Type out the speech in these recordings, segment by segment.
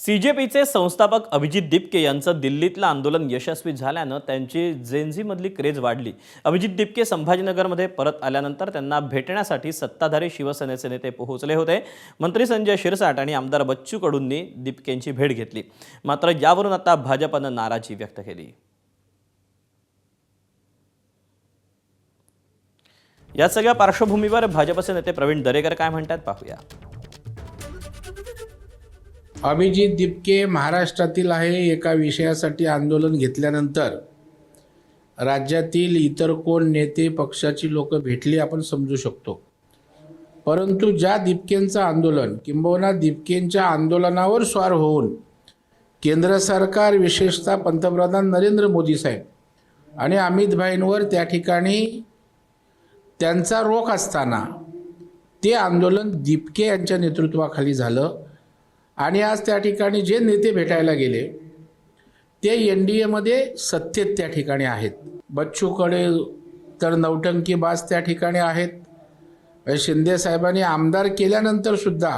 सीजेपीचे संस्थापक अभिजित दिपके यांचं दिल्लीतलं आंदोलन यशस्वी झाल्यानं त्यांची जेनझीमधली क्रेज वाढली। अभिजित दिपके संभाजीनगरमध्ये परत आल्यानंतर त्यांना भेटण्यासाठी सत्ताधारी शिवसेनेचे नेते पोहोचले होते। मंत्री संजय शिरसाट आणि आमदार बच्चू कडूंनी दिपकेंची भेट घेतली। मात्र यावरून आता भाजपनं नाराजी व्यक्त केली। या सगळ्या पार्श्वभूमीवर भाजपचे नेते प्रवीण दरेकर काय म्हणतात पाहूया। अभिजित दिपके महाराष्ट्रातील आहे। एका विषयासाठी आंदोलन घेतल्यानंतर राज्यातील इतर कोण नेते पक्षाची लोक भेटली आपण समजू शकतो, परंतु ज्या दिपकेंचं आंदोलन किंबहुना दिपकेंच्या आंदोलनावर स्वार होऊन केंद्र सरकार विशेषतः पंतप्रधान नरेंद्र मोदी साहेब आणि अमित भाईंवर त्या ठिकाणी त्यांचा रोख असताना ते आंदोलन दिपके यांच्या नेतृत्वाखाली झालं। आणि आज त्या ठिकाणी जे नेते भेटायला गेले ते NDAमध्ये सत्तेत त्या ठिकाणी आहेत। बच्चूकडे तर नौटंकीबाज त्या ठिकाणी आहेत। शिंदे साहेबांनी आमदार केल्यानंतर सुद्धा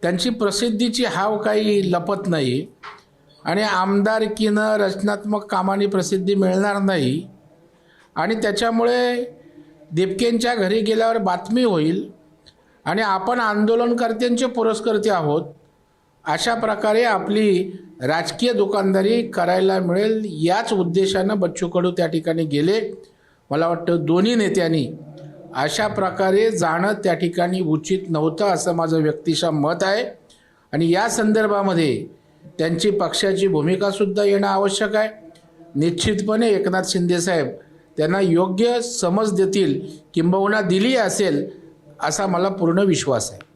त्यांची प्रसिद्धीची हाव काही लपत नाही आणि आमदारकीनं रचनात्मक कामांनी प्रसिद्धी मिळणार नाही आणि त्याच्यामुळे दिपकेंच्या घरी गेल्यावर बातमी होईल आणि आपण आंदोलनकर्त्यांचे पुरस्कर्ते आहोत अशा प्रकारे आपली राजकीय दुकानदारी करायला मिळेल। याच उद्देशानं बच्चू कडू त्या ठिकाणी गेले। मला वाटतं दोन्ही नेत्यांनी अशा प्रकारे जाणं त्या ठिकाणी उचित नव्हतं असं माझं व्यक्तिशः मत आहे आणि या संदर्भामध्ये त्यांची पक्षाची भूमिकासुद्धा येणं आवश्यक आहे। निश्चितपणे एकनाथ शिंदे साहेब त्यांना योग्य समज देतील किंबहुना दिली असेल असा मला पूर्ण विश्वास आहे।